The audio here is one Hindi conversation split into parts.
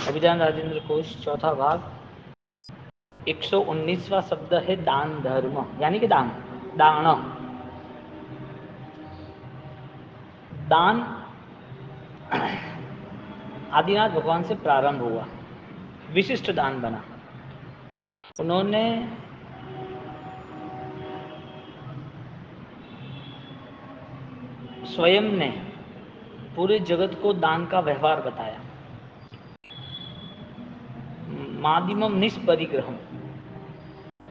अभिधान राजेंद्र कोश चौथा भाग 119वां शब्द है दान धर्म, यानी कि दान दान दान आदिनाथ भगवान से प्रारंभ हुआ, विशिष्ट दान बना। उन्होंने स्वयं ने पूरे जगत को दान का व्यवहार बताया। माध्यमम निष्परिग्रहम,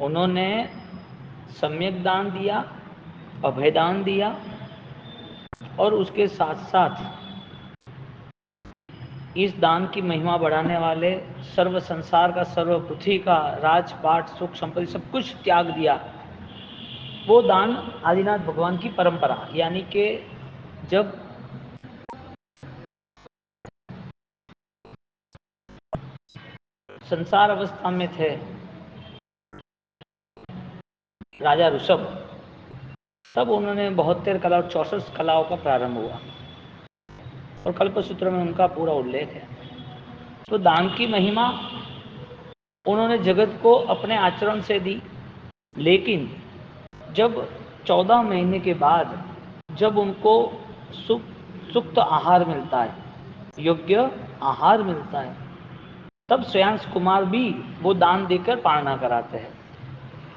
उन्होंने सम्यक दान दिया, अभयदान दिया और उसके साथ साथ इस दान की महिमा बढ़ाने वाले सर्व संसार का, सर्व पृथ्वी का राजपाट सुख संपत्ति सब कुछ त्याग दिया। वो दान आदिनाथ भगवान की परंपरा, यानी कि जब संसार अवस्था में थे राजा ऋषभ, तब उन्होंने 72 कला और 64 कलाओं का प्रारंभ हुआ और कल्पसूत्र में उनका पूरा उल्लेख है। तो दान की महिमा उन्होंने जगत को अपने आचरण से दी, लेकिन जब 14 महीने के बाद जब उनको सुक्त आहार मिलता है, योग्य आहार मिलता है, तब श्रेयांश कुमार भी वो दान देकर पालना कराते हैं।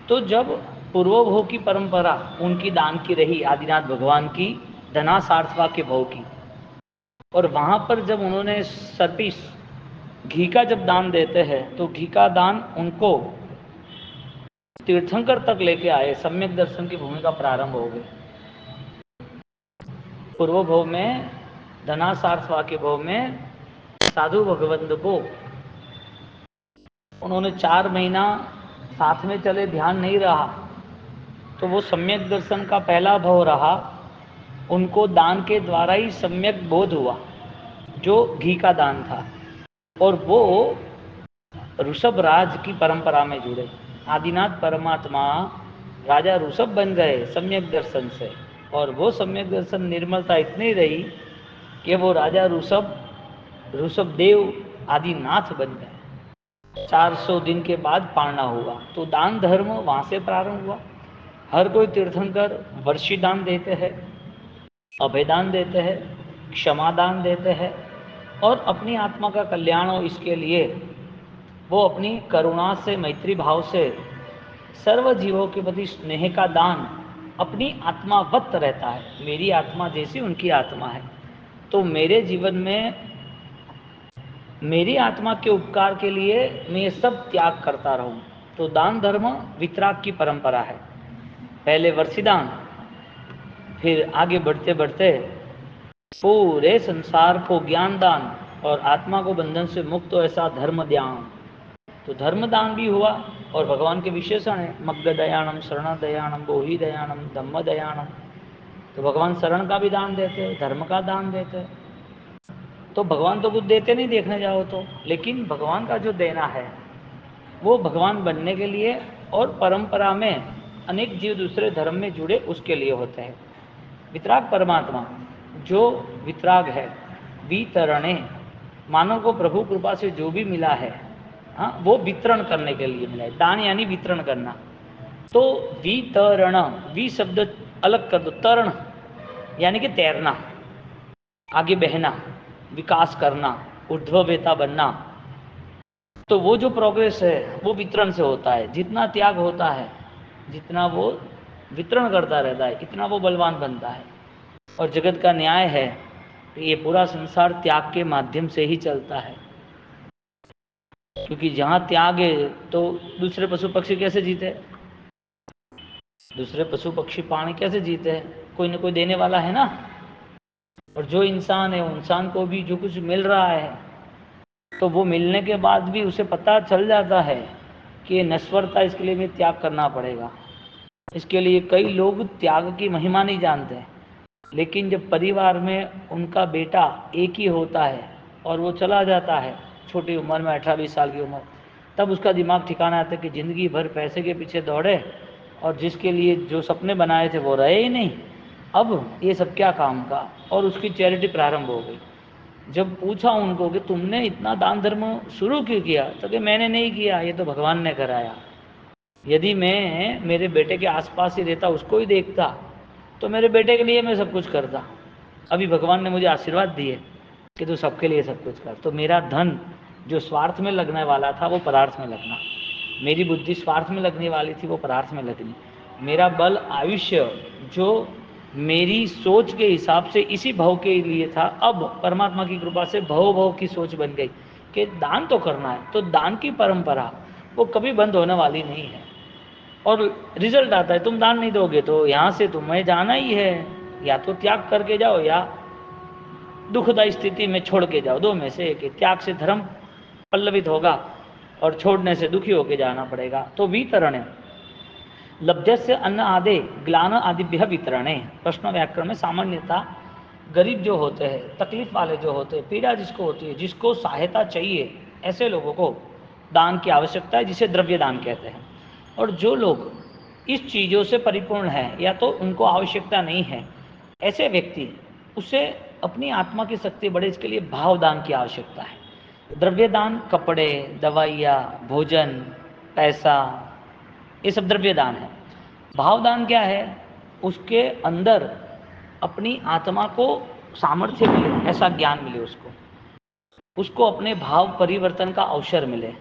तो जब पूर्वभोग की परंपरा उनकी दान की रही, आदिनाथ भगवान की धनासार्थवा के भोग की, और वहां पर जब उन्होंने सर्पिस घी का जब दान देते हैं तो घी का दान उनको तीर्थंकर तक लेके आए, सम्यक दर्शन की भूमि का प्रारंभ हो गए। पूर्व भोग में धनासार्थवा के भोग में साधु भगवंत को उन्होंने 4 महीना साथ में चले, ध्यान नहीं रहा, तो वो सम्यक दर्शन का पहला भाव रहा। उनको दान के द्वारा ही सम्यक बोध हुआ, जो घी का दान था, और वो ऋषभ राज की परंपरा में जुड़े। आदिनाथ परमात्मा राजा ऋषभ बन गए सम्यक दर्शन से, और वो सम्यक दर्शन निर्मलता इतनी रही कि वो राजा ऋषभ देव आदिनाथ बन गए। 400 दिन के बाद पालना हुआ। तो दान धर्म वहां से प्रारंभ हुआ। हर कोई तीर्थंकर वर्षी दान देते हैं, अभयदान देते हैं, क्षमादान देते हैं, और अपनी आत्मा का कल्याण हो इसके लिए वो अपनी करुणा से, मैत्री भाव से सर्व जीवों के प्रति स्नेह का दान अपनी आत्मावत रहता है। मेरी आत्मा जैसी उनकी आत्मा है, तो मेरे जीवन में मेरी आत्मा के उपकार के लिए मैं ये सब त्याग करता रहूं। तो दान धर्म वितराग की परंपरा है। पहले वर्षीदान, फिर आगे बढ़ते बढ़ते पूरे संसार को ज्ञान दान और आत्मा को बंधन से मुक्त हो ऐसा धर्म दान। तो धर्म दान भी हुआ, और भगवान के विशेषण है मग्ग दयाणम, शरण दयाणम, बोहि दयाणम, धम्म दयाणम। तो भगवान शरण का भी दान देते हैं, धर्म का दान देते हैं। तो भगवान तो कुछ देते नहीं देखने जाओ तो, लेकिन भगवान का जो देना है वो भगवान बनने के लिए और परंपरा में अनेक जीव दूसरे धर्म में जुड़े उसके लिए होते हैं। वितराग परमात्मा जो वितराग है, वितरणे, मानव को प्रभु कृपा से जो भी मिला है, हाँ, वो वितरण करने के लिए मिला है। दान यानी वितरण करना। तो वितरण, वि शब्द अलग कर दो, तरण यानी कि तैरना, आगे बहना, विकास करना, ऊर्ध्ववेता बनना। तो वो जो प्रोग्रेस है वो वितरण से होता है। जितना त्याग होता है, जितना वो वितरण करता रहता है, इतना वो बलवान बनता है। और जगत का न्याय है कि ये पूरा संसार त्याग के माध्यम से ही चलता है, क्योंकि जहाँ त्याग है तो दूसरे पशु पक्षी कैसे जीते, दूसरे पशु पक्षी प्राणी कैसे जीते हैं? कोई न कोई देने वाला है ना। और जो इंसान है, इंसान को भी जो कुछ मिल रहा है, तो वो मिलने के बाद भी उसे पता चल जाता है कि ये नश्वरता, इसके लिए भी त्याग करना पड़ेगा। इसके लिए कई लोग त्याग की महिमा नहीं जानते, लेकिन जब परिवार में उनका बेटा एक ही होता है और वो चला जाता है छोटी उम्र में, 18-20 साल की उम्र, तब उसका दिमाग ठिकाना आता है कि ज़िंदगी भर पैसे के पीछे दौड़े और जिसके लिए जो सपने बनाए थे वो रहे ही नहीं, अब ये सब क्या काम का। और उसकी चैरिटी प्रारंभ हो गई। जब पूछा उनको कि तुमने इतना दान धर्म शुरू क्यों किया, तो कि मैंने नहीं किया, ये तो भगवान ने कराया। यदि मैं मेरे बेटे के आसपास ही रहता, उसको ही देखता, तो मेरे बेटे के लिए मैं सब कुछ करता। अभी भगवान ने मुझे आशीर्वाद दिए कि तू सबके लिए सब कुछ कर। तो मेरा धन जो स्वार्थ में लगने वाला था वो पदार्थ में लगना, मेरी बुद्धि स्वार्थ में लगने वाली थी वो पदार्थ में लगनी, मेरा बल आयुष्य जो मेरी सोच के हिसाब से इसी भव के लिए था, अब परमात्मा की कृपा से भव भव की सोच बन गई कि दान तो करना है। तो दान की परंपरा वो कभी बंद होने वाली नहीं है। और रिजल्ट आता है, तुम दान नहीं दोगे तो यहाँ से तुम्हें जाना ही है, या तो त्याग करके जाओ या दुखदायी स्थिति में छोड़ के जाओ, दो में से एक। त्याग से धर्म पल्लवित होगा और छोड़ने से दुखी होकर जाना पड़ेगा। तो वितरण लब्धस्य अन्न आदे ग्लान आदिभ्य वितरणे, प्रश्न व्याकरण में सामान्यता गरीब जो होते हैं, तकलीफ वाले जो होते हैं, पीड़ा जिसको होती है, जिसको सहायता चाहिए, ऐसे लोगों को दान की आवश्यकता है, जिसे द्रव्य दान कहते हैं। और जो लोग इस चीज़ों से परिपूर्ण है या तो उनको आवश्यकता नहीं है, ऐसे व्यक्ति, उसे अपनी आत्मा की शक्ति बढ़े, इसके लिए भाव दान की आवश्यकता है। द्रव्य दान कपड़े, दवाइयाँ, भोजन, पैसा, ये सब द्रव्य दान है। भाव दान क्या है? उसके अंदर अपनी आत्मा को सामर्थ्य मिले, ऐसा ज्ञान मिले उसको अपने भाव परिवर्तन का अवसर मिले,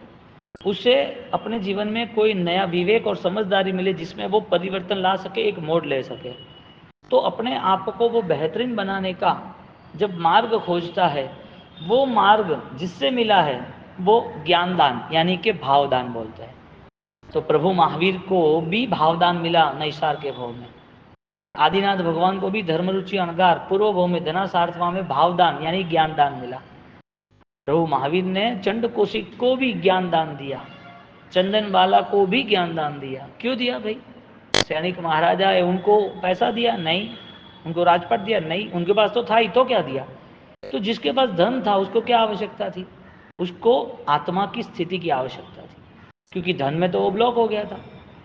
उसे अपने जीवन में कोई नया विवेक और समझदारी मिले जिसमें वो परिवर्तन ला सके, एक मोड़ ले सके। तो अपने आप को वो बेहतरीन बनाने का जब मार्ग खोजता है, वो मार्ग जिससे मिला है वो ज्ञान दान यानी कि भावदान बोलते हैं। तो प्रभु महावीर को भी भावदान मिला नैसार के भाव में, आदिनाथ भगवान को भी धर्म रुचि अनगार पूर्व भाव में धनासार्थवा में भावदान यानी ज्ञान दान मिला। प्रभु महावीर ने चंड कौशिक को भी ज्ञान दान दिया, चंदन बाला को भी ज्ञान दान दिया। क्यों दिया भाई? सैनिक महाराजा है, उनको पैसा दिया? नहीं। उनको राजपाट दिया? नहीं। उनके पास तो था ही, तो क्या दिया? तो जिसके पास धन था उसको क्या आवश्यकता थी? उसको आत्मा की स्थिति की आवश्यकता थी, क्योंकि धन में तो वो ब्लॉक हो गया था,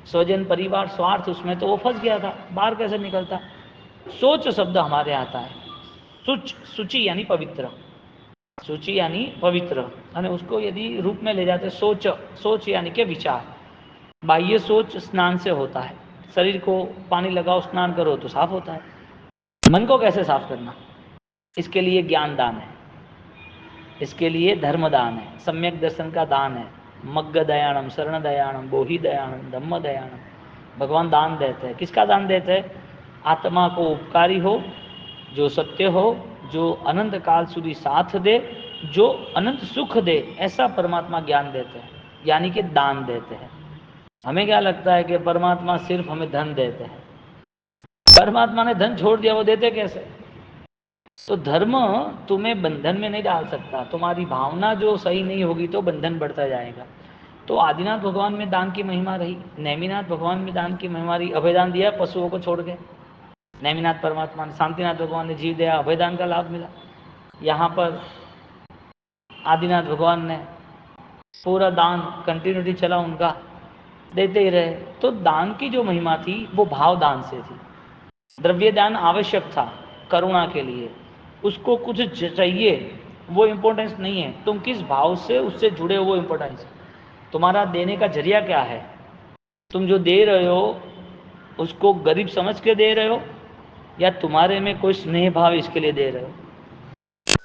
स्वजन परिवार स्वार्थ, उसमें तो वो फंस गया था, बाहर कैसे निकलता? सोच शब्द हमारे आता है, सूचि यानी पवित्र, सूचि यानी पवित्र, અને उसको यदि रूप में ले जाते सोच, सोच यानी के विचार। बाह्य सोच स्नान से होता है, शरीर को पानी लगाओ स्नान करो तो साफ होता है। मन को कैसे साफ करना? इसके लिए ज्ञान दान है, इसके लिए धर्म दान है, सम्यक दर्शन का दान है, मग्ग दयाणम, शरण दयाणम, बोहि दयाणम, धम्म दयाणम। भगवान दान देते हैं। किसका दान देते हैं? आत्मा को उपकारी हो, जो सत्य हो, जो अनंत काल सुधी साथ दे, जो अनंत सुख दे, ऐसा परमात्मा ज्ञान देते हैं, यानी कि दान देते हैं। हमें क्या लगता है कि परमात्मा सिर्फ हमें धन देते हैं? परमात्मा ने धन छोड़ दिया, वो देते कैसे? तो धर्म तुम्हें बंधन में नहीं डाल सकता, तुम्हारी भावना जो सही नहीं होगी तो बंधन बढ़ता जाएगा। तो आदिनाथ भगवान में दान की महिमा रही, नेमिनाथ भगवान में दान की महिमा रही, अभयदान दिया पशुओं को छोड़ के नेमिनाथ परमात्मा ने, शांतिनाथ भगवान ने जीव दया अभयदान का लाभ मिला। यहाँ पर आदिनाथ भगवान ने पूरा दान कंटिन्यूटी चला उनका, देते ही रहे। तो दान की जो महिमा थी वो भाव दान से थी। द्रव्य दान आवश्यक था करुणा के लिए, उसको कुछ चाहिए, वो इम्पोर्टेंस नहीं है, तुम किस भाव से उससे जुड़े हो वो इम्पोर्टेंस है। तुम्हारा देने का जरिया क्या है? तुम जो दे रहे हो उसको गरीब समझ के दे रहे हो, या तुम्हारे में कोई स्नेह भाव इसके लिए दे रहे हो?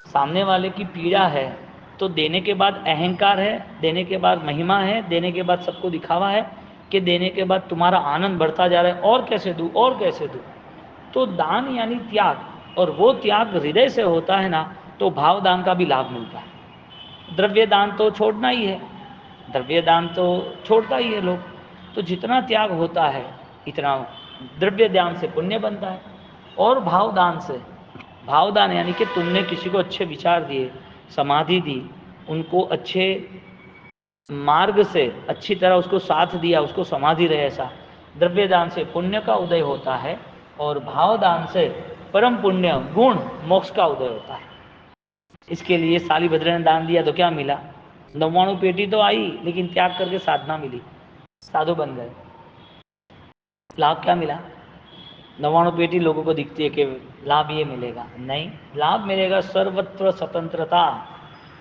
सामने वाले की पीड़ा है तो देने के बाद अहंकार है, देने के बाद महिमा है, देने के बाद सबको दिखावा है, कि देने के बाद तुम्हारा आनंद बढ़ता जा रहा है, और कैसे दूँ और कैसे दूँ? तो दान यानी त्याग, और वो त्याग हृदय से होता है ना, तो भाव दान का भी लाभ मिलता है। द्रव्य दान तो छोड़ना ही है, द्रव्य दान तो छोड़ता ही है लोग, तो जितना त्याग होता है इतना द्रव्य दान से पुण्य बनता है। और भाव दान से, भाव दान यानी कि तुमने किसी को अच्छे विचार दिए, समाधि दी, उनको अच्छे मार्ग से अच्छी तरह उसको साथ दिया, उसको समाधि रहे, ऐसा द्रव्य दान से पुण्य का उदय होता है, और भाव दान से परम पुण्य गुण मोक्ष का उदय होता है। इसके लिए शालिभद्र ने दान दिया तो क्या मिला? 99 पेटी तो आई, लेकिन त्याग करके साधना मिली, साधु बन गए। लाभ क्या मिला? 99 पेटी लोगों को दिखती है कि लाभ ये मिलेगा, नहीं, लाभ मिलेगा सर्वत्र स्वतंत्रता,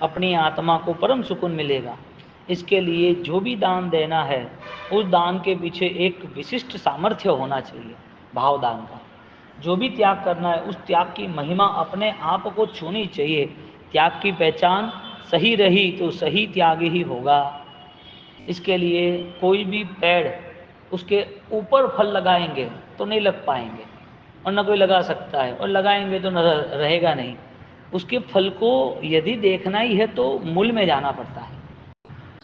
अपनी आत्मा को परम सुकून मिलेगा। इसके लिए जो भी दान देना है उस दान के पीछे एक विशिष्ट सामर्थ्य होना चाहिए, भाव दान का। जो भी त्याग करना है उस त्याग की महिमा अपने आप को छूनी चाहिए। त्याग की पहचान सही रही तो सही त्याग ही होगा। इसके लिए कोई भी पेड़ उसके ऊपर फल लगाएंगे तो नहीं लग पाएंगे, और न कोई लगा सकता है, और लगाएंगे तो न रहेगा नहीं। उसके फल को यदि देखना ही है तो मूल में जाना पड़ता है।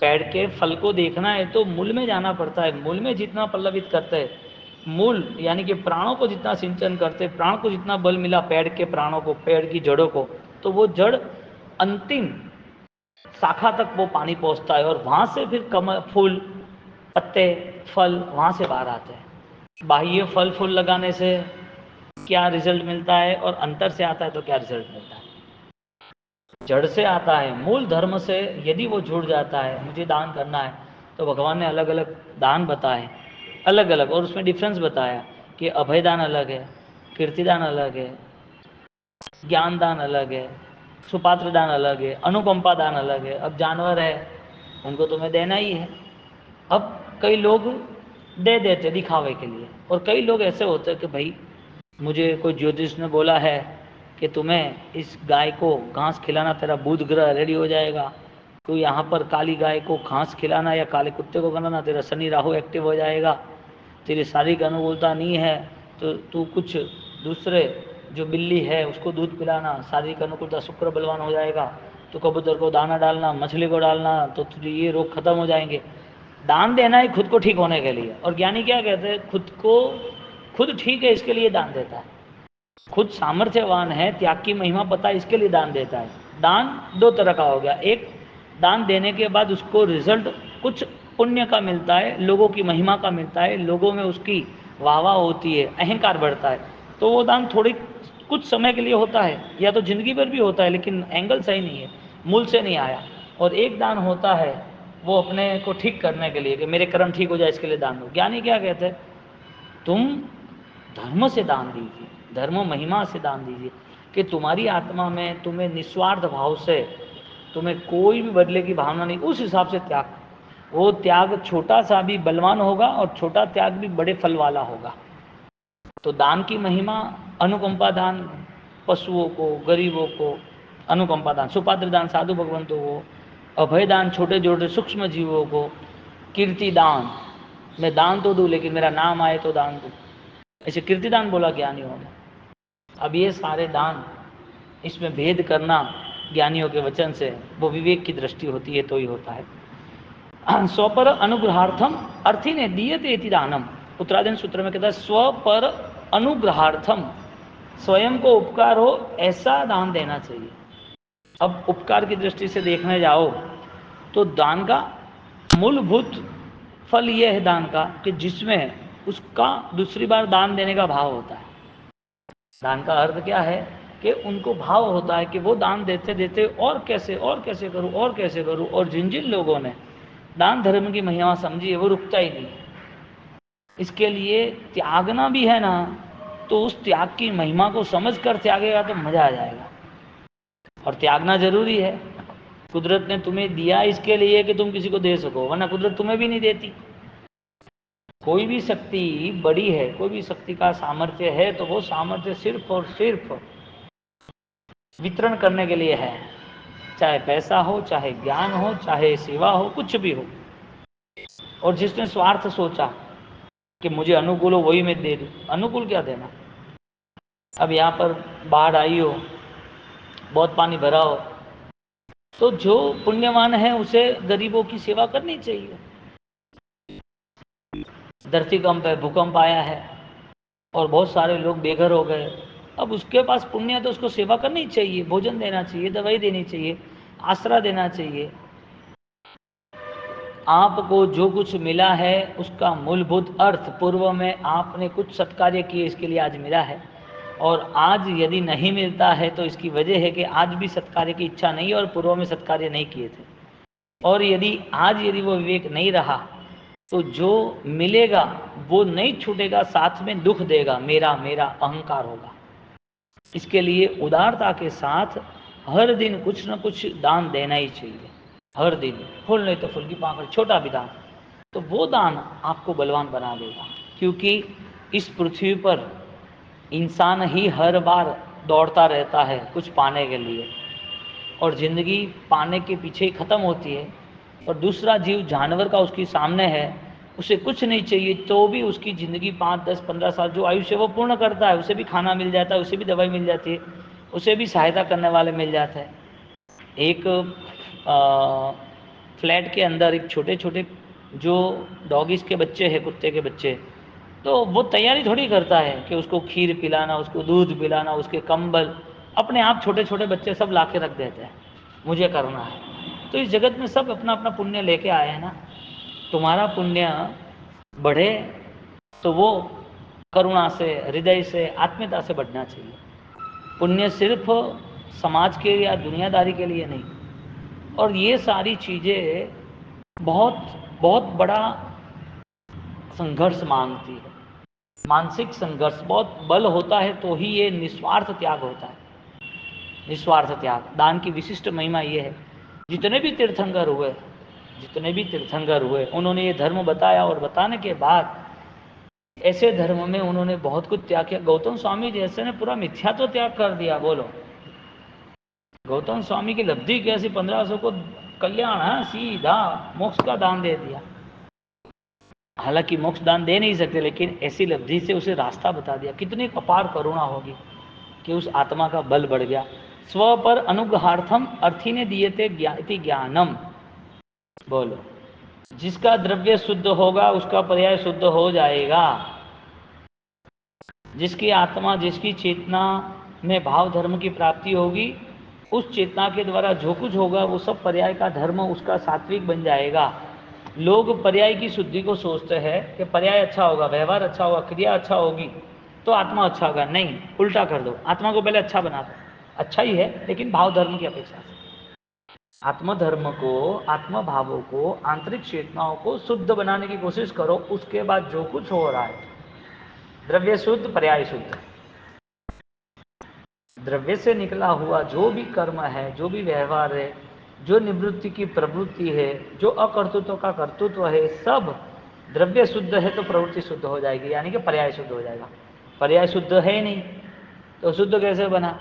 पेड़ के फल को देखना है तो मूल में जाना पड़ता है। मूल में जितना पल्लवित करते हैं, मूल यानी कि प्राणों को जितना सिंचन करते, प्राण को जितना बल मिला पेड़ के प्राणों को, पेड़ की जड़ों को, तो वो जड़ अंतिम शाखा तक वो पानी पहुंचता है, और वहां से फिर कमल, फूल, पत्ते, फल वहां से बाहर आते हैं। बाह्य फल फूल लगाने से क्या रिजल्ट मिलता है और अंतर से आता है तो क्या रिजल्ट मिलता है? जड़ से आता है, मूल धर्म से यदि वो जुड़ जाता है, मुझे दान करना है, तो भगवान ने अलग अलग दान बताए, अलग अलग, और उसमें डिफरेंस बताया कि अभय दान अलग है, कीर्तिदान अलग है, ज्ञान दान अलग है, सुपात्र दान अलग है, अनुकंपा दान अलग है। अब जानवर है उनको तुम्हें देना ही है। अब कई लोग दे देते दिखावे के लिए, और कई लोग ऐसे होते हैं कि भाई मुझे कोई ज्योतिष ने बोला है कि तुम्हें इस गाय को घास खिलाना, तेरा बुध ग्रह रेडी हो जाएगा, तो यहाँ पर काली गाय को घास खिलाना या काले कुत्ते को खिलाना, तेरा शनि राहु एक्टिव हो जाएगा, तेरी शारीरिक अनुकूलता नहीं है तो तू कुछ दूसरे जो बिल्ली है उसको दूध पिलाना, शारीरिक अनुकूलता, शुक्र बलवान हो जाएगा, तो कबूतर को दाना डालना, मछली को डालना, तो तुझे ये रोग खत्म हो जाएंगे। दान देना है खुद को ठीक होने के लिए। और ज्ञानी क्या कहते हैं, खुद को खुद ठीक है इसके लिए दान देता है, खुद सामर्थ्यवान है, त्याग की महिमा पता है इसके लिए दान देता है। दान दो तरह का हो गया, एक दान देने के बाद उसको रिजल्ट कुछ पुण्य का मिलता है, लोगों की महिमा का मिलता है, लोगों में उसकी वाह वाह होती है, अहंकार बढ़ता है, तो वो दान थोड़ी कुछ समय के लिए होता है, या तो जिंदगी भर भी होता है, लेकिन एंगल सही नहीं है, मूल से नहीं आया। और एक दान होता है वो अपने को ठीक करने के लिए कि मेरे कर्म ठीक हो जाए इसके लिए दान दो। ज्ञानी क्या कहते हैं, तुम धर्म से दान दीजिए, धर्म महिमा से दान दीजिए, कि तुम्हारी आत्मा में तुम्हें निस्वार्थ भाव से, तुम्हें कोई भी बदले की भावना नहीं, उस हिसाब से त्याग। वो त्याग छोटा सा भी बलवान होगा और छोटा त्याग भी बड़े फल वाला होगा। तो दान की महिमा, अनुकंपा दान पशुओं को, गरीबों को, अनुकंपा दान, सुपात्र दान साधु भगवंतों को, अभय दान छोटे छोटे सूक्ष्म जीवों को, कीर्ति दान, मैं दान तो दूं लेकिन मेरा नाम आए तो दान दूं, ऐसे कीर्तिदान बोला ज्ञानियों ने। अब ये सारे दान, इसमें भेद करना ज्ञानियों के वचन से, वो विवेक की दृष्टि होती है तो ही होता है। स्वपर अनुग्रहार्थम अर्थी ने दीयते इति दानम, उत्तराधीन सूत्र में कहता है स्वपर अनुग्रहार्थम, स्वयं को उपकार हो ऐसा दान देना चाहिए। अब उपकार की दृष्टि से देखने जाओ तो दान का मूलभूत फल यह है दान का कि जिसमें उसका दूसरी बार दान देने का भाव होता है। दान का अर्थ क्या है कि उनको भाव होता है कि वो दान देते देते और कैसे करूं, और कैसे करूं। और जिन जिन लोगों ने दान धर्म की महिमा समझी है वो रुकता ही नहीं। इसके लिए त्यागना भी है ना, तो उस त्याग की महिमा को समझ कर त्यागेगा तो मजा आ जाएगा। और त्यागना जरूरी है। कुदरत ने तुम्हें दिया इसके लिए कि तुम किसी को दे सको, वरना कुदरत तुम्हें भी नहीं देती। कोई भी शक्ति बड़ी है, कोई भी शक्ति का सामर्थ्य है, तो वो सामर्थ्य सिर्फ और सिर्फ वितरण करने के लिए है। चाहे पैसा हो, चाहे ज्ञान हो, चाहे सेवा हो, कुछ भी हो। और जिसने स्वार्थ सोचा कि मुझे अनुकूल हो वही मैं दे दूं, अनुकूल क्या देना। अब यहाँ पर बाढ़ आई हो, बहुत पानी भरा हो, तो जो पुण्यवान है उसे गरीबों की सेवा करनी चाहिए। धरतीकंप है, भूकंप आया है और बहुत सारे लोग बेघर हो गए, अब उसके पास पुण्य है तो उसको सेवा करनी चाहिए, भोजन देना चाहिए, दवाई देनी चाहिए, आसरा देना चाहिए। आपको जो कुछ मिला है उसका मूलभूत अर्थ, पूर्व में आपने कुछ सत्कार्य किए इसके लिए आज मिला है, और आज यदि नहीं मिलता है तो इसकी वजह है कि आज भी सत्कार्य की इच्छा नहीं और पूर्व में सत्कार्य नहीं किए थे। और यदि आज वो विवेक नहीं रहा तो जो मिलेगा वो नहीं छूटेगा, साथ में दुख देगा, मेरा मेरा अहंकार होगा। इसके लिए उदारता के साथ हर दिन कुछ न कुछ दान देना ही चाहिए। हर दिन फूल नहीं तो फूल की पाकड़, छोटा भी दान, तो वो दान आपको बलवान बना देगा। क्योंकि इस पृथ्वी पर इंसान ही हर बार दौड़ता रहता है कुछ पाने के लिए, और ज़िंदगी पाने के पीछे ही ख़त्म होती है। और दूसरा जीव जानवर का उसके सामने है, उसे कुछ नहीं चाहिए तो भी उसकी ज़िंदगी 5, 10, 15 साल जो आयुष्य वो पूर्ण करता है, उसे भी खाना मिल जाता है, उसे भी दवाई मिल जाती है, उसे भी सहायता करने वाले मिल जाते हैं। एक फ्लैट के अंदर एक छोटे छोटे जो डॉगीज़ के बच्चे हैं, कुत्ते के बच्चे, तो वो तैयारी थोड़ी करता है कि उसको खीर पिलाना, उसको दूध पिलाना, उसके कंबल अपने आप छोटे छोटे बच्चे सब ला के रख देते हैं, मुझे करना है। तो इस जगत में सब अपना अपना पुण्य लेके आए हैं ना। तुम्हारा पुण्य बढ़े तो वो करुणा से, हृदय से, आत्मीयता से बढ़ना चाहिए। पुण्य सिर्फ समाज के या दुनियादारी के लिए नहीं। और ये सारी चीज़ें बहुत बहुत बड़ा संघर्ष मांगती है, मानसिक संघर्ष, बहुत बल होता है तो ही ये निस्वार्थ त्याग होता है। निस्वार्थ त्याग, दान की विशिष्ट महिमा ये है। जितने भी तीर्थंकर हुए, जितने भी तीर्थंकर हुए, उन्होंने ये धर्म बताया, और बताने के बाद ऐसे धर्म में उन्होंने बहुत कुछ त्याग किया। गौतम स्वामी जैसे ने पूरा मिथ्या तो त्याग कर दिया। बोलो, गौतम स्वामी की लब्धि कैसी, 1500 को कल्याण है, सीधा मोक्ष का दान दे दिया। हालांकि मोक्ष दान दे नहीं सकते, लेकिन ऐसी लब्धि से उसे रास्ता बता दिया। कितनी अपार करुणा होगी कि उस आत्मा का बल बढ़ गया। स्व पर अनुग्रहार्थम अर्थी ने दिए थे ज्ञानम। बोलो, जिसका द्रव्य शुद्ध होगा उसका पर्याय शुद्ध हो जाएगा। जिसकी आत्मा, जिसकी चेतना में भाव धर्म की प्राप्ति होगी, उस चेतना के द्वारा जो कुछ होगा वो सब पर्याय का धर्म उसका सात्विक बन जाएगा। लोग पर्याय की शुद्धि को सोचते हैं कि पर्याय अच्छा होगा, व्यवहार अच्छा होगा, क्रिया अच्छा होगी तो आत्मा अच्छा होगा। नहीं, उल्टा कर दो, आत्मा को पहले अच्छा बना दो। अच्छा ही है लेकिन भाव धर्म की अपेक्षा से। आत्मधर्म को, आत्म भावों को, आंतरिक चेतनाओं को शुद्ध बनाने की कोशिश करो। उसके बाद जो कुछ हो रहा है, द्रव्य शुद्ध, पर्याय शुद्ध, द्रव्य से निकला हुआ जो भी कर्म है, जो भी व्यवहार है, जो निवृत्ति की प्रवृत्ति है, जो अकर्तृत्व का कर्तृत्व है, सब द्रव्य शुद्ध है तो प्रवृत्ति शुद्ध हो जाएगी, यानी कि पर्याय शुद्ध हो जाएगा। पर्याय शुद्ध है नहीं तो शुद्ध कैसे बना?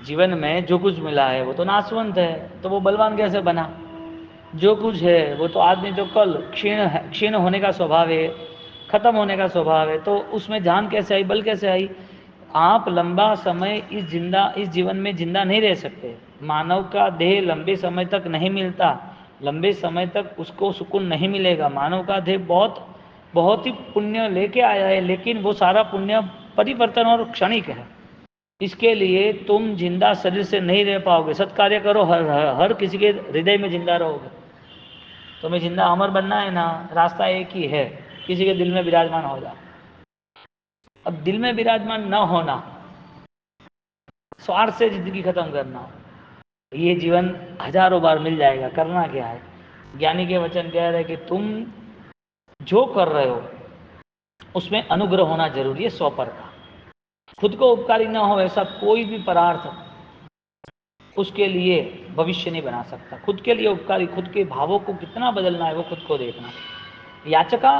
जीवन में जो कुछ मिला है वो तो नाशवंत है, तो वो बलवान कैसे बना? जो कुछ है वो तो आदमी जो कल क्षीण है, क्षीण होने का स्वभाव है, खत्म होने का स्वभाव है, तो उसमें जान कैसे आई, बल कैसे आई? आप लंबा समय इस जीवन में जिंदा नहीं रह सकते। मानव का देह लंबे समय तक नहीं मिलता, लंबे समय तक उसको सुकून नहीं मिलेगा। मानव का देह बहुत बहुत ही पुण्य लेके आया है, लेकिन वो सारा पुण्य परिवर्तन और क्षणिक है। इसके लिए तुम जिंदा शरीर से नहीं रह पाओगे। सत्कार्य करो, हर किसी के हृदय में जिंदा रहोगे। तुम्हें जिंदा अमर बनना है ना, रास्ता एक ही है, किसी के दिल में विराजमान हो जाओ। अब दिल में विराजमान न होना, स्वार्थ से जिंदगी खत्म करना, ये जीवन हजारों बार मिल जाएगा। करना क्या है? ज्ञानी के वचन कह रहे हैं कि तुम जो कर रहे हो उसमें अनुग्रह होना जरूरी है, स्व पर का। खुद को उपकारी ना हो ऐसा कोई भी पदार्थ उसके लिए भविष्य नहीं बना सकता। खुद के लिए उपकारी, खुद के भावों को कितना बदलना है वो खुद को देखना। याचका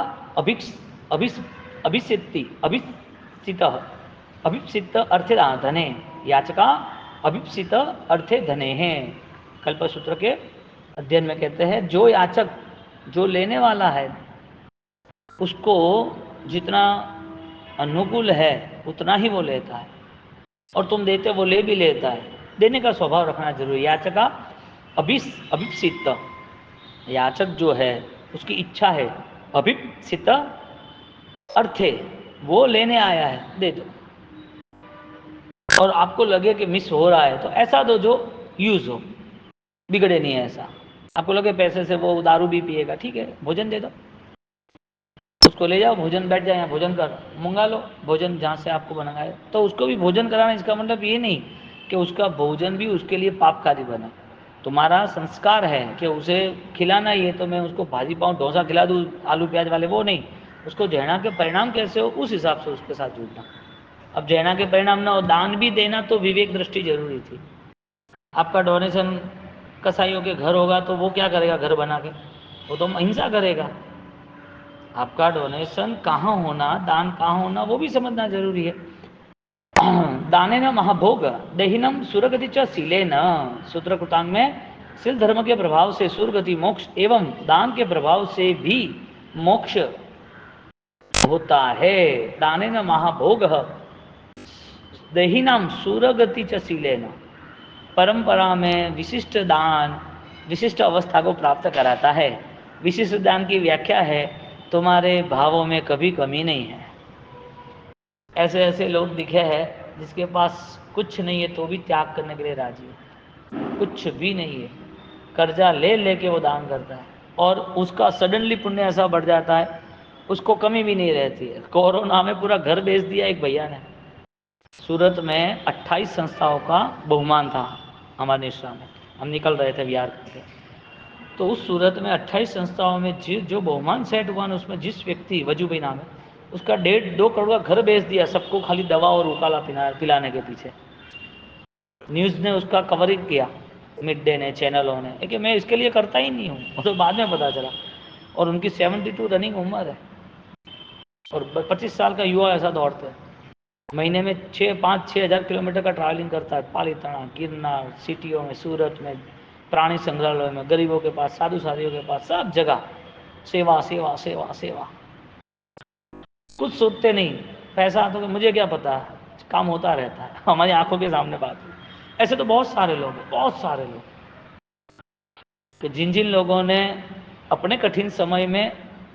अभिप्सित अर्थे धने, याचका अभिप्सित अर्थे धने हैं। कल्पसूत्र के अध्ययन में कहते हैं जो याचक, जो लेने वाला है, उसको जितना अनुकूल है उतना ही वो लेता है, और तुम देते वो ले भी लेता है। देने का स्वभाव रखना जरूरी। याचका अभिप्सित, याचक जो है उसकी इच्छा है, अभिप्सित अर्थे, वो लेने आया है, दे दो। और आपको लगे कि मिस हो रहा है तो ऐसा दो जो यूज हो, बिगड़े नहीं है ऐसा। आपको लगे पैसे से वो दारू भी पिएगा, ठीक है, भोजन दे दो उसको, ले जाओ भोजन, बैठ जाए, यहाँ भोजन कर, मंगा लो भोजन जहाँ से आपको बनाए, तो उसको भी भोजन कराना। इसका मतलब ये नहीं कि उसका भोजन भी उसके लिए पापकारी बने। तुम्हारा संस्कार है कि उसे खिलाना ही है, तो मैं उसको भाजी पाऊँ डोसा खिला दूँ आलू प्याज वाले, वो नहीं। उसको जैना के परिणाम कैसे हो उस हिसाब से उसके साथ जुड़ना। अब जैना के परिणाम ना हो, दान भी देना तो विवेक दृष्टि जरूरी थी। आपका डोनेशन कसाईयों के घर होगा तो वो क्या करेगा घर बना के, वो तो हिंसा करेगा। आपका डोनेशन कहाँ होना, दान कहाँ होना, वो भी समझना जरूरी है। दाने न महाभोग देहिनम सुरगति च सीले न, सूत्र कृतांग में शील धर्म के प्रभाव से सुरगति मोक्ष एवं दान के प्रभाव से भी मोक्ष होता है। दाने न महाभोग देहिनम सुरगति च सीले न, परंपरा में विशिष्ट दान विशिष्ट अवस्था को प्राप्त कराता है। विशिष्ट दान की व्याख्या है तुम्हारे भावों में कभी कमी नहीं है। ऐसे ऐसे लोग दिखे हैं जिसके पास कुछ नहीं है तो भी त्याग करने के लिए राजी है, कुछ भी नहीं है, कर्जा ले लेके वो दान करता है और उसका सडनली पुण्य ऐसा बढ़ जाता है, उसको कमी भी नहीं रहती है। कोरोना में पूरा घर बेच दिया एक भैया ने। सूरत में 28 संस्थाओं का बहुमान था हमारे निष्ठा में, हम निकल रहे थे बिहार करके, तो उस सूरत में 28 संस्थाओं में जो बहुमान सेट हुआ ना, उसमें जिस व्यक्ति वजूभाई नाम है, उसका 1.5-2 करोड़ का घर बेच दिया सबको, खाली दवा और उकाला पिलाने के पीछे। न्यूज़ ने उसका कवरिंग किया, मिड डे ने, चैनलों ने, कि मैं इसके लिए करता ही नहीं हूँ, और तो बाद में पता चला। और उनकी 72 रनिंग उम्र है और 25 साल का युवा ऐसा दौड़ते हैं। महीने में 5-6 हज़ार किलोमीटर का ट्रैवलिंग करता है, पालीताना, गिरनार, सिटियों में, सूरत में, प्राणी संग्रहालय में, गरीबों के पास, साधु साधियों के पास, सब जगह सेवा सेवा सेवा सेवा। कुछ सोचते नहीं, पैसा तो मुझे क्या पता, काम होता रहता है, हमारी आंखों के सामने बात है। ऐसे तो बहुत सारे लोग हैं, बहुत सारे लोग, कि जिन जिन लोगों ने अपने कठिन समय में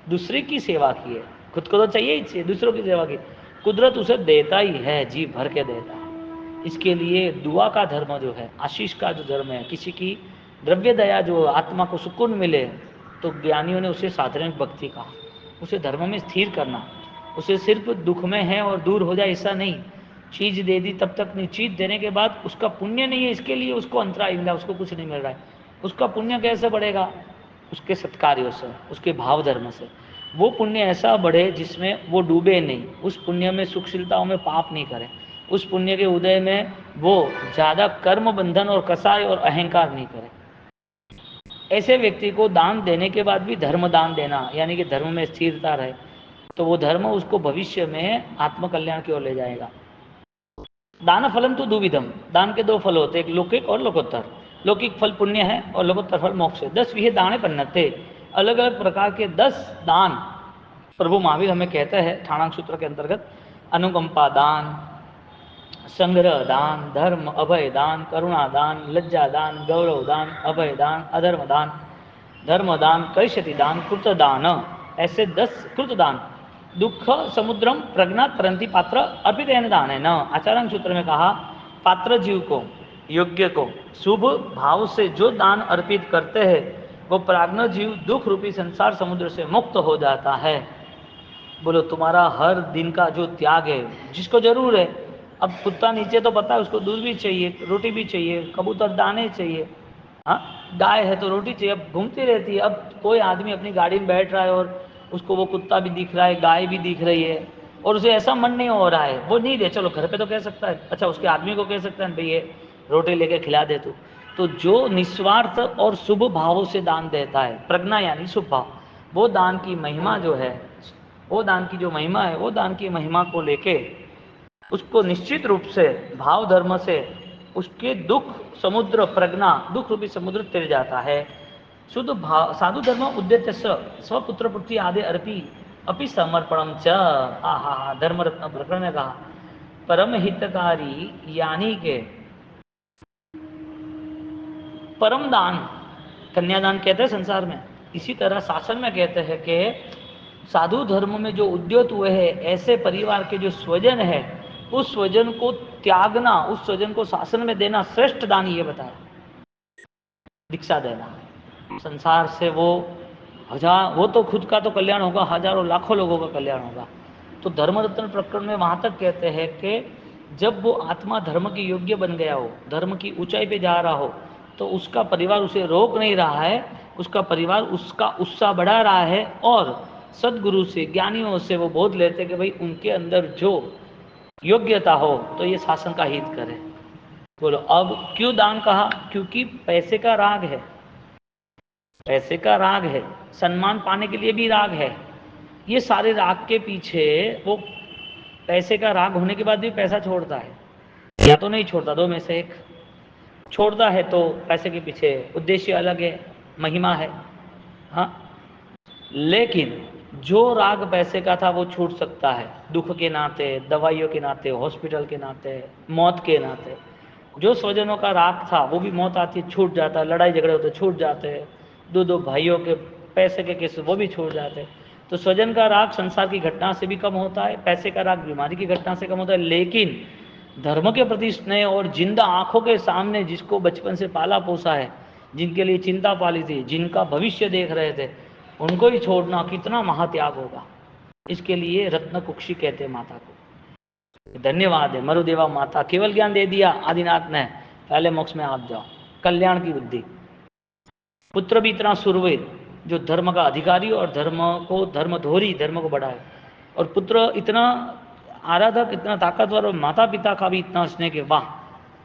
दूसरे की सेवा की है, खुद को तो चाहिए ही चाहिए, दूसरों की सेवा की, कुदरत उसे देता ही है, जी भर के देता है। इसके लिए दुआ का धर्म जो है, आशीष का जो धर्म है, किसी की द्रव्य दया जो आत्मा को सुकून मिले, तो ज्ञानियों ने उसे साधारण भक्ति कहा। उसे धर्म में स्थिर करना, उसे सिर्फ दुख में है और दूर हो जाए ऐसा नहीं, चीज दे दी तब तक नहीं, चीज देने के बाद उसका पुण्य नहीं है, इसके लिए उसको अंतराय मिला, उसको कुछ नहीं मिल रहा है, उसका पुण्य कैसे बढ़ेगा, उसके सत्कार्यों से, उसके भाव धर्म से। वो पुण्य ऐसा बढ़े जिसमें वो डूबे नहीं, उस पुण्य में सुखशीलताओं में पाप नहीं करे, उस पुण्य के उदय में वो ज़्यादा कर्म बंधन और कसाय और अहंकार नहीं करे। ऐसे व्यक्ति को दान देने के बाद भी धर्म दान देना, यानी कि धर्म में स्थिरता रहे, तो वो धर्म उसको भविष्य में आत्मकल्याण की ओर ले जाएगा। दान फलम तो दुविधम, दान के 2 फल होते हैं, एक लौकिक और लोकोत्तर। लौकिक फल पुण्य है और लोकोत्तर फल मोक्ष है। 10 विह दाने पन्नते, अलग अलग प्रकार के 10 दान प्रभु महावीर हमें कहते हैं ठाणांग सूत्र के अंतर्गत। अनुकंपा दान, संग्रह दान, धर्म अभय दान, करुणा दान, लज्जा दान, गौरव दान, अभय दान, अधर्म दान, धर्म दान, कैशति दान, कृत दान, ऐसे 10 कृत दान। दुख समुद्रम प्रज्ञात तरंती पात्र अर्पित दान है न। आचार्य सूत्र में कहा, पात्र जीव को, योग्य को शुभ भाव से जो दान अर्पित करते हैं, वो प्राज्ञ जीव दुख रूपी संसार समुद्र से मुक्त हो जाता है। बोलो, तुम्हारा हर दिन का जो त्याग है, जिसको जरूर है, अब कुत्ता नीचे तो पता है उसको दूध भी चाहिए, रोटी भी चाहिए, कबूतर दाने चाहिए, हाँ, गाय है तो रोटी चाहिए, अब घूमती रहती है। अब कोई आदमी अपनी गाड़ी में बैठ रहा है और उसको वो कुत्ता भी दिख रहा है, गाय भी दिख रही है, और उसे ऐसा मन नहीं हो रहा है, वो नहीं दे, चलो घर पे तो कह सकता है, अच्छा उसके आदमी को कह सकता है भाई ये रोटी लेके खिला दे तू। तो जो निस्वार्थ और शुभ भावों से दान देता है, प्रज्ञा यानी शुभ भाव, वो दान की महिमा जो है, वो दान की जो महिमा है, वो दान की महिमा को लेके उसको निश्चित रूप से भाव धर्म से उसके दुख समुद्र प्रज्ञा, दुख रूपी समुद्र तिर जाता है। शुद्ध भाव साधु धर्म उद्देश्य स्वपुत्र पुत्री आदि अर्पी अपि समर्पणम च। आहा, धर्म रत्न प्रकरण ने कहा, परम हितकारी यानी के परम दान, कन्यादान कहते हैं संसार में, इसी तरह शासन में कहते हैं कि साधु धर्म में जो उद्यत हुए हैं, ऐसे परिवार के जो स्वजन है, उस स्वजन को त्यागना, उस स्वजन को शासन में देना श्रेष्ठ दान, ये बताया। दीक्षा देना, संसार से वो तो खुद का तो कल्याण होगा, हजारों लाखों लोगों का कल्याण होगा। तो धर्म रत्न प्रकरण में वहां तक कहते हैं कि जब वो आत्मा धर्म की योग्य बन गया हो, धर्म की ऊंचाई पे जा रहा हो, तो उसका परिवार उसे रोक नहीं रहा है, उसका परिवार उसका उत्साह बढ़ा रहा है, और सदगुरु से, ज्ञानियों से वो बोध लेते कि भाई उनके अंदर जो योग्यता हो तो ये शासन का हित करे। बोलो अब क्यों दान कहा? क्योंकि पैसे का राग है, पैसे का राग है, सम्मान पाने के लिए भी राग है। ये सारे राग के पीछे वो पैसे का राग होने के बाद भी पैसा छोड़ता है, या तो नहीं छोड़ता, दो में से एक। छोड़ता है तो पैसे के पीछे उद्देश्य अलग है, महिमा है, हाँ। लेकिन जो राग पैसे का था वो छूट सकता है, दुख के नाते, दवाइयों के नाते, हॉस्पिटल के नाते, मौत के नाते। जो स्वजनों का राग था वो भी मौत आती है छूट जाता है, लड़ाई झगड़े होते छूट जाते हैं, दो भाइयों के पैसे के केस वो भी छूट जाते हैं। तो स्वजन का राग संसार की घटना से भी कम होता है, पैसे का राग बीमारी की घटना से कम होता है। लेकिन धर्म के प्रति स्नेह और जिंदा आंखों के सामने जिसको बचपन से पाला पोसा है, जिनके लिए चिंता पाली थी, जिनका भविष्य देख रहे थे, उनको ही छोड़ना कितना महात्याग होगा। इसके लिए रत्न कुक्षी कहते हैं माता को। धन्यवाद है मरुदेवा माता, केवल ज्ञान दे दिया आदिनाथ ने, पहले मोक्ष में आप जाओ, कल्याण की बुद्धि। पुत्र भी इतना सुरवीर जो धर्म का अधिकारी और धर्म को धर्मधोरी, धर्म को बढ़ाए, और पुत्र इतना आराधक, इतना ताकतवर, और माता पिता का भी इतना स्नेह के वाह,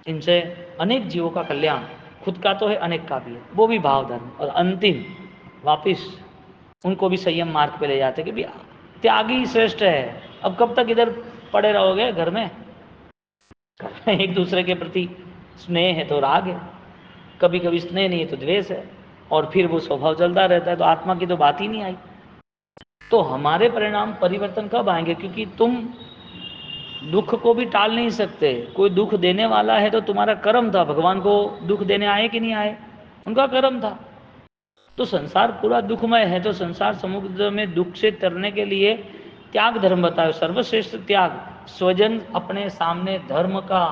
इनसे अनेक जीवों का कल्याण, खुद का तो है अनेक का भी है, वो भी भाव धर्म। और अंतिम वापिस उनको भी संयम मार्ग पे ले जाते कि भी त्यागी श्रेष्ठ है। अब कब तक इधर पड़े रहोगे घर में? एक दूसरे के प्रति स्नेह है तो राग है, कभी कभी स्नेह नहीं है तो द्वेष है, और फिर वो स्वभाव चलता रहता है, तो आत्मा की तो बात ही नहीं आई। तो हमारे परिणाम परिवर्तन कब आएंगे? क्योंकि तुम दुख को भी टाल नहीं सकते। कोई दुख देने वाला है तो तुम्हारा कर्म था, भगवान को दुख देने आए कि नहीं आए? उनका कर्म था। तो संसार पूरा दुखमय है, तो संसार समुद्र में दुख से तरने के लिए त्याग धर्म बताओ, सर्वश्रेष्ठ त्याग। स्वजन अपने सामने धर्म का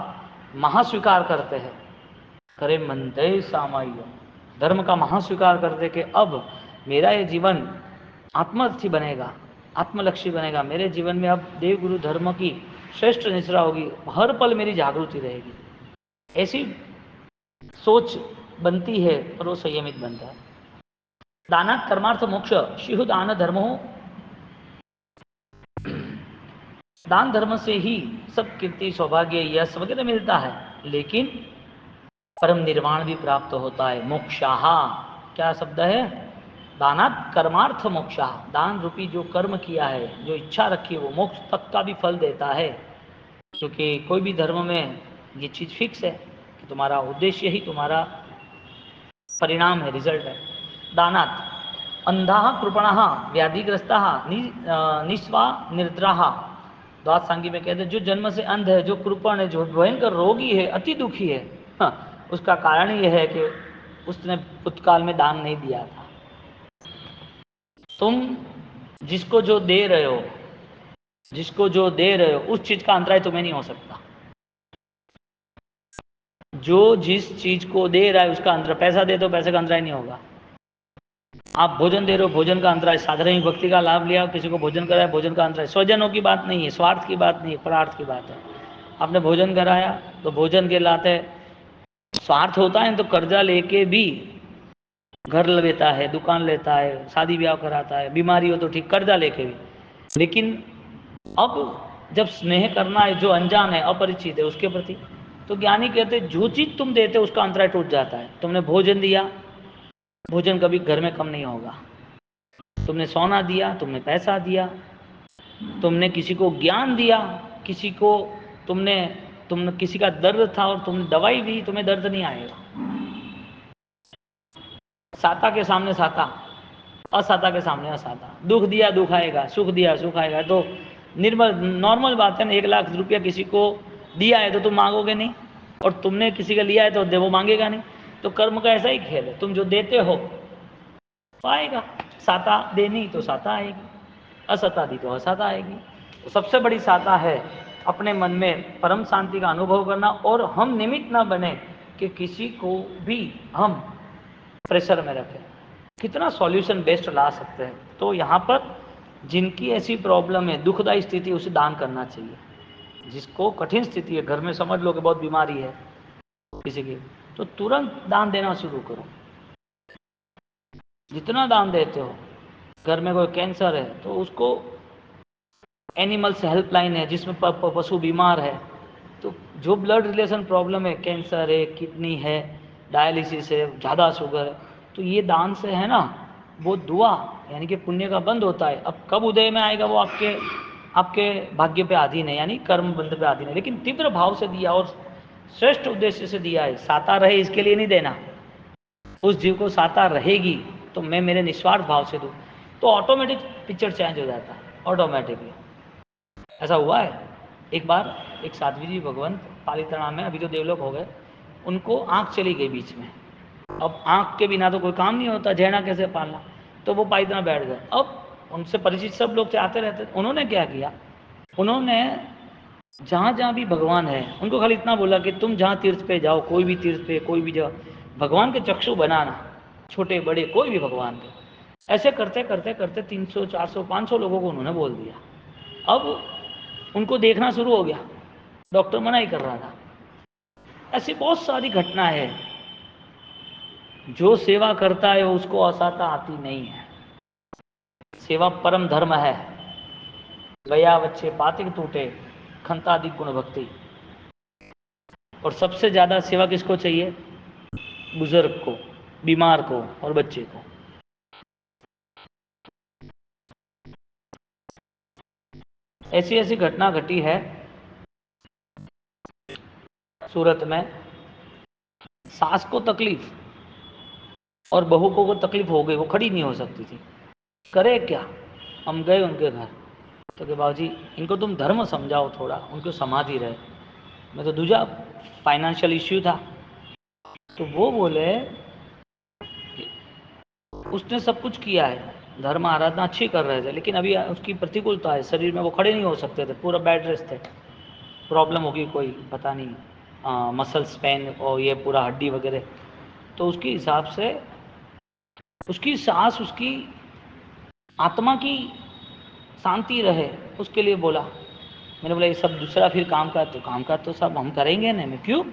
महास्वीकार करते हैं, करे मंदे सामाय्य, धर्म का महास्वीकार करते कि अब मेरा ये जीवन आत्मर्थी बनेगा, आत्मलक्ष्य बनेगा, मेरे जीवन में अब देव गुरु धर्म की श्रेष्ठ निश्रा होगी, हर पल मेरी जागृति रहेगी। ऐसी सोच बनती है और वो संयमित बनता है। दानात् कर्मार्थ मोक्ष शिहु दान धर्मो, दान धर्म से ही सब कीर्ति, सौभाग्य, यश वगैरह मिलता है, लेकिन परम निर्वाण भी प्राप्त होता है। मोक्षाहा क्या शब्द है? दानात् कर्मार्थ मोक्षा, दान रूपी जो कर्म किया है, जो इच्छा रखी है, वो मोक्ष तक का भी फल देता है। क्योंकि कोई भी धर्म में ये चीज फिक्स है कि तुम्हारा उद्देश्य ही तुम्हारा परिणाम है, रिजल्ट है। दानात् अंधा कृपण व्याधिग्रस्त निस्वा निर्द्राहा, द्वाद सांगी में कहते हैं जो जन्म से अंध है, जो कृपण है, जो भयंकर रोगी है, अति दुखी है, हाँ, उसका कारण यह है कि उसने भूतकाल में दान नहीं दिया था। तुम जिसको जो दे रहे हो, जिसको जो दे रहे हो, उस चीज का अंतराय तुम्हें नहीं हो सकता। जो जिस चीज को दे रहा है उसका अंतराय, पैसा दे तो पैसे का अंतराय नहीं होगा। आप भोजन दे रहे हो, भोजन का अंतराय, साधारण भक्ति का लाभ लिया, किसी को भोजन कराया, भोजन का अंतराय। स्वजनों की बात नहीं है, स्वार्थ की बात नहीं है, परार्थ की बात है। आपने भोजन कराया तो भोजन के लाते स्वार्थ होता है तो कर्जा लेके भी घर लेता है, दुकान लेता है, शादी ब्याह कराता है, बीमारी हो तो ठीक, कर्जा लेके भी। लेकिन अब जब स्नेह करना है, जो अनजान है, अपरिचित है, उसके प्रति, तो ज्ञानी कहते हैं जो चीज तुम देते उसका अंतराय टूट जाता है। तुमने भोजन दिया, भोजन कभी घर में कम नहीं होगा। तुमने सोना दिया, तुमने पैसा दिया, तुमने किसी को ज्ञान दिया, किसी को तुमने किसी का दर्द था और तुमने दवाई दी, तुम्हें दर्द नहीं आएगा। साता के सामने साता, असाता के सामने असाता। दुख दिया दुख आएगा, सुख दिया सुख आएगा। तो निर्मल नॉर्मल बात है ना, 1 लाख रुपया किसी को दिया है तो तुम मांगोगे नहीं, और तुमने किसी का लिया है तो वो मांगेगा नहीं। तो कर्म का ऐसा ही खेल है, तुम जो देते हो तो आएगा। साता देनी तो साता आएगी, असता दी तो असता आएगी। तो सबसे बड़ी साता है अपने मन में परम शांति का अनुभव करना, और हम निमित्त ना बने कि किसी को भी हम प्रेशर में रखें। कितना सॉल्यूशन बेस्ट ला सकते हैं। तो यहाँ पर जिनकी ऐसी प्रॉब्लम है, दुखदायी स्थिति, उसे दान करना चाहिए। जिसको कठिन स्थिति है, घर में समझ लो कि बहुत बीमारी है किसी की, तो तुरंत दान देना शुरू करो। जितना दान देते हो, घर में कोई कैंसर है तो उसको, एनिमल्स हेल्पलाइन है जिसमें पशु बीमार है, तो जो ब्लड रिलेशन प्रॉब्लम है, कैंसर है, किडनी है, डायलिसिस है, ज़्यादा शुगर है, तो ये दान से है ना, वो दुआ यानी कि पुण्य का बंद होता है। अब कब उदय में आएगा वो आपके आपके भाग्य पे अधीन है, यानी कर्म बंध पे अधीन है, लेकिन तीव्र भाव से दिया और श्रेष्ठ उद्देश्य से दिया है। साता रहे इसके लिए नहीं देना, उस जीव को साता रहेगी तो मैं मेरे निस्वार्थ भाव से दूँ, तो ऑटोमेटिक पिक्चर चेंज हो जाता है ऑटोमेटिकली। ऐसा हुआ है एक बार, एक साध्वी जी भगवंत पालिताना में, अभी तो देवलोक हो गए, उनको आँख चली गई बीच में। अब आँख के बिना तो कोई काम नहीं होता, झेड़ा कैसे पालना, तो वो पालिताना बैठ गए। अब उनसे परिचित सब लोग थे, आते रहते, उन्होंने क्या किया, उन्होंने जहाँ जहाँ भी भगवान है उनको खाली इतना बोला कि तुम जहाँ तीर्थ पे जाओ, कोई भी तीर्थ पे, कोई भी जगह, भगवान के चक्षु बनाना, छोटे बड़े कोई भी भगवान के। ऐसे करते करते करते 300 400 500 लोगों को उन्होंने बोल दिया। अब उनको देखना शुरू हो गया, डॉक्टर मना ही कर रहा था। ऐसी बहुत सारी घटना है, जो सेवा करता है उसको असाता आती नहीं है। सेवा परम धर्म है। गया बच्चे पातिक टूटे, खंतादि गुण भक्ति। और सबसे ज्यादा सेवा किसको चाहिए? बुजुर्ग को, बीमार को और बच्चे को। ऐसी ऐसी घटना घटी है सूरत में, सास को तकलीफ और बहू को तकलीफ हो गई, वो खड़ी नहीं हो सकती थी, करे क्या? हम गए उनके घर, तो कि बाबूजी इनको तुम धर्म समझाओ थोड़ा, उनको समाधि रहे। मैं तो दूजा फाइनेंशियल इश्यू था, तो वो बोले उसने सब कुछ किया है, धर्म आराधना अच्छी कर रहे थे, लेकिन अभी उसकी प्रतिकूलता है, शरीर में वो खड़े नहीं हो सकते थे, पूरा बेड रेस्ट थे, प्रॉब्लम होगी कोई पता नहीं, मसल्स पेन और ये पूरा हड्डी वगैरह। तो उसके हिसाब से उसकी सांस, उसकी आत्मा की शांति रहे, उसके लिए बोला। मैंने बोला ये सब दूसरा फिर काम का, तो काम का तो सब हम करेंगे ना, मैं क्यों,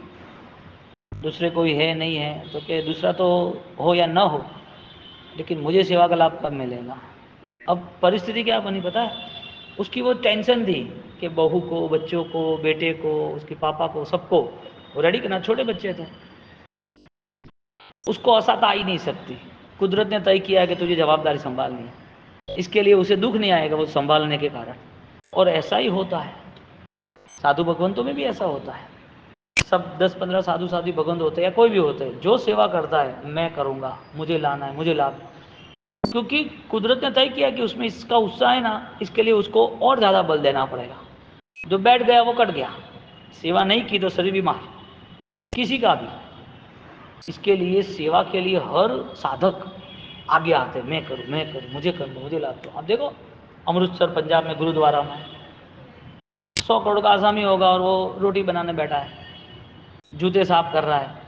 दूसरे कोई है नहीं है तो कि दूसरा तो हो या ना हो, लेकिन मुझे सेवा का लाभ कब मिलेगा। अब परिस्थिति क्या बनी पता है, उसकी वो टेंशन थी कि बहू को, बच्चों को, बेटे को, उसके पापा को, सबको वो रेडी करना, छोटे बच्चे थे, उसको असत आ ही नहीं सकती। कुदरत ने तय किया कि तुझे जवाबदारी संभालनी है, इसके लिए उसे दुख नहीं आएगा वो संभालने के कारण। और ऐसा ही होता है, साधु भगवंतों में भी ऐसा होता है। सब 10-15 साधु साधु भगवंत होते हैं या कोई भी होते हैं, जो सेवा करता है मैं करूँगा, मुझे लाना है, मुझे लाभ, क्योंकि कुदरत ने तय किया कि उसमें इसका उत्साह है ना, इसके लिए उसको और ज़्यादा बल देना पड़ेगा। जो बैठ गया वो कट गया, सेवा नहीं की तो शरीर बीमार, किसी का भी। इसके लिए सेवा के लिए हर साधक आगे आते, मैं करूँ, मुझे करना, मुझे लाभ दो। अब देखो अमृतसर पंजाब में गुरुद्वारा में 100 करोड़ का आसामी होगा और वो रोटी बनाने बैठा है, जूते साफ कर रहा है।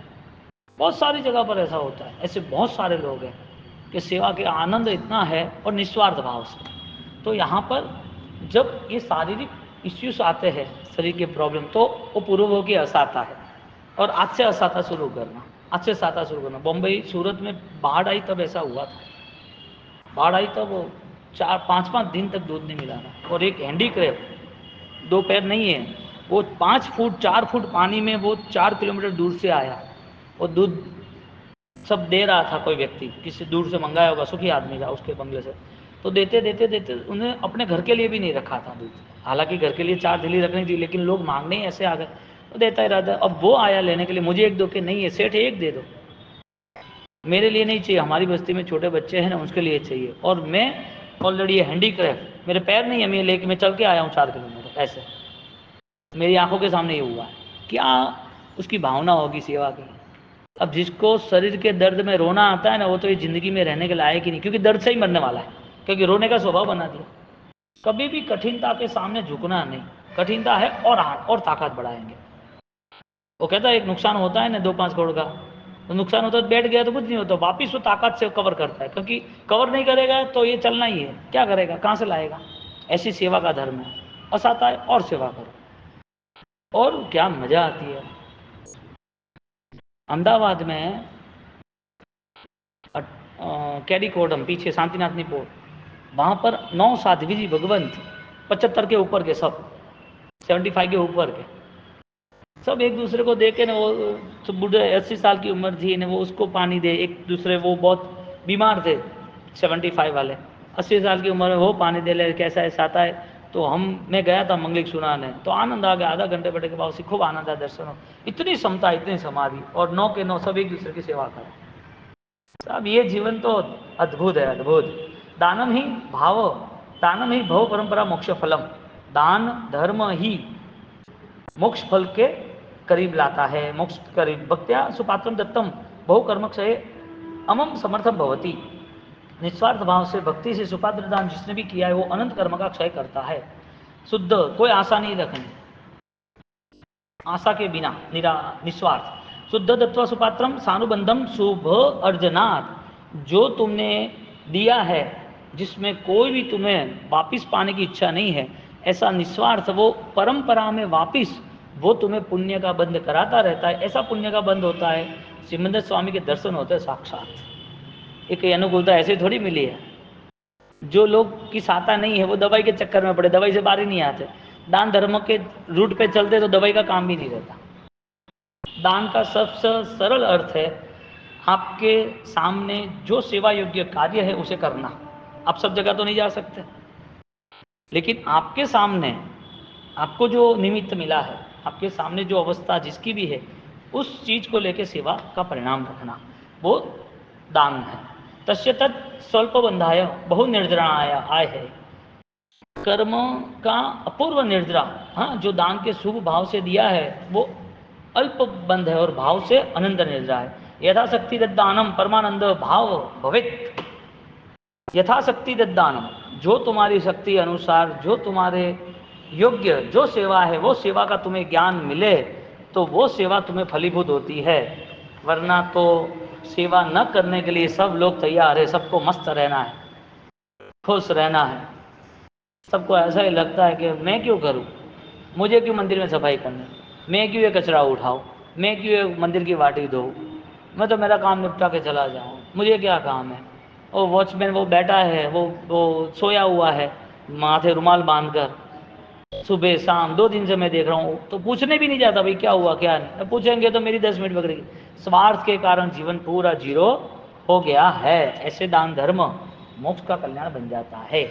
बहुत सारी जगह पर ऐसा होता है, ऐसे बहुत सारे लोग हैं कि सेवा के आनंद इतना है और निस्वार्थ भाव से। तो यहाँ पर जब ये शारीरिक इश्यूज आते हैं, शरीर के प्रॉब्लम, तो वो पूर्व हो के असाता है, और आज से असाता शुरू करना, आज से साता शुरू करना। बम्बई सूरत में बाढ़ आई तब ऐसा हुआ था, बाढ़ आई तब 4-5 दिन तक दूध नहीं मिला था। और एक हैंडीक्राफ्ट, 2 पैर नहीं है, वो 5 फुट 4 फुट पानी में वो 4 किलोमीटर दूर से आया, और दूध सब दे रहा था, कोई व्यक्ति किसी दूर से मंगाया होगा, सुखी आदमी था, उसके बंगले से। तो देते देते देते उन्हें अपने घर के लिए भी नहीं रखा था दूध, हालांकि घर के लिए 4 थैली रखनी थी, लेकिन लोग मांगने ही ऐसे आ गए, तो देता ही रहता। अब वो आया लेने के लिए, मुझे एक दो के नहीं है सेठ, एक दे दो, मेरे लिए नहीं चाहिए, हमारी बस्ती में छोटे बच्चे हैं ना, उसके लिए चाहिए, और मैं ऑलरेडी ये हैंडीक्राफ्ट, मेरे पैर नहीं है, मैं लेके मैं चल के आया हूँ 4 किलोमीटर, ऐसे मेरी आंखों के सामने ये हुआ है। क्या उसकी भावना होगी सेवा की। अब जिसको शरीर के दर्द में रोना आता है ना, वो तो ये जिंदगी में रहने के लायक ही नहीं, क्योंकि दर्द से ही मरने वाला है, क्योंकि रोने का स्वभाव बना दिया। कभी भी कठिनता के सामने झुकना नहीं, कठिनता है और ताकत बढ़ाएंगे। वो कहता है एक नुकसान होता है ना 2-5 करोड़ का, तो नुकसान होता है, बैठ गया तो कुछ नहीं होता, वापिस वो ताकत से कवर करता है, क्योंकि कवर नहीं करेगा तो ये चलना ही है, क्या करेगा, कहाँ से लाएगा। ऐसी सेवा का धर्म है, असाता है और सेवा करो, और क्या मजा आती है। अहमदाबाद में कैडी कोडम पीछे शांतिनाथनी पोर्ट, वहाँ पर 9 साध्वी जी भगवंत 75 के ऊपर के, सब 75 के ऊपर के, सब एक दूसरे को देखे ना, वो तो बूढ़े 80 साल की उम्र थी ना, वो उसको पानी दे, एक दूसरे, वो बहुत बीमार थे 75 वाले, 80 साल की उम्र में वो पानी दे ले, कैसा ऐसा आता है। तो मैं गया था मंगलिक सुनाने, तो आनंद आ गया, आधा घंटे बैठे के बाद खूब आनंद आया, दर्शन हो, इतनी समता, इतनी समाधि, और 9 के 9 सब एक दूसरे की सेवा करें। अब ये जीवन तो अद्भुत है, अद्भुत। दानम ही भाव, दानम ही भव परंपरा मोक्ष फलम, दान धर्म ही मोक्ष फल के करीब लाता है, मोक्ष करीब। भक्त्या सुपात्रम दत्तम बहु कर्म क्षय अमम समर्थम भवती, निस्वार्थ भाव से भक्ति से सुपात्र दान जिसने भी किया है वो अनंत कर्म का क्षय करता है। शुद्ध, कोई आशा नहीं रखनी, आशा के बिना, निस्वार्थ। शुद्ध दत्वा सुपात्रम सानुबंधम शुभ अर्जनाथ, जो तुमने दिया है जिसमें कोई भी तुम्हें वापिस पाने की इच्छा नहीं है, ऐसा निस्वार्थ, वो परंपरा में वापिस वो तुम्हें पुण्य का बंध कराता रहता है। ऐसा पुण्य का बंध होता है, सिमंदर स्वामी के दर्शन होते हैं साक्षात। एक अनुकूलता ऐसे थोड़ी मिली है। जो लोग की साता नहीं है वो दवाई के चक्कर में पड़े, दवाई से बाहर ही नहीं आते। दान धर्म के रूट पे चलते तो दवाई का काम भी नहीं रहता। दान का सबसे सरल अर्थ है आपके सामने जो सेवा योग्य कार्य है उसे करना। आप सब जगह तो नहीं जा सकते, लेकिन आपके सामने आपको जो निमित्त मिला है, आपके सामने जो अवस्था जिसकी भी है, उस चीज को लेकर सेवा का परिणाम रखना, वो दान है। तस्य तत् स्वल्प बंधाय बहु निर्जराय आय है, कर्म का अपूर्व निर्जरा, हाँ, जो दान के शुभ भाव से दिया है वो अल्प बंध है और भाव से अनंत निर्जरा है। यथाशक्ति दद्दानम परमानंद भाव भवित, यथाशक्ति दद्दानम, जो तुम्हारी शक्ति अनुसार, जो तुम्हारे योग्य जो सेवा है, वो सेवा का तुम्हें ज्ञान मिले तो वो सेवा तुम्हें फलीभूत होती है। वरना तो सेवा न करने के लिए सब लोग तैयार है, सबको मस्त रहना है, खुश रहना है। सबको ऐसा ही लगता है कि मैं क्यों करूं, मुझे क्यों मंदिर में सफाई करनी, मैं क्यों ये कचरा उठाऊं, मैं क्यों ये मंदिर की वाटी धोऊं, मैं तो मेरा काम निपटा के चला जाऊं, मुझे क्या काम है। वो वॉचमैन वो बैठा है, वो सोया हुआ है माथे रुमाल बांधकर, सुबह शाम 2 दिन से मैं देख रहा हूँ, तो पूछने भी नहीं जाता भाई क्या हुआ क्या नहीं, पूछेंगे तो मेरी 10 मिनट पकड़ेगी। स्वार्थ के कारण जीवन पूरा जीरो हो गया है। ऐसे दान धर्म मोक्ष का कल्याण बन जाता है।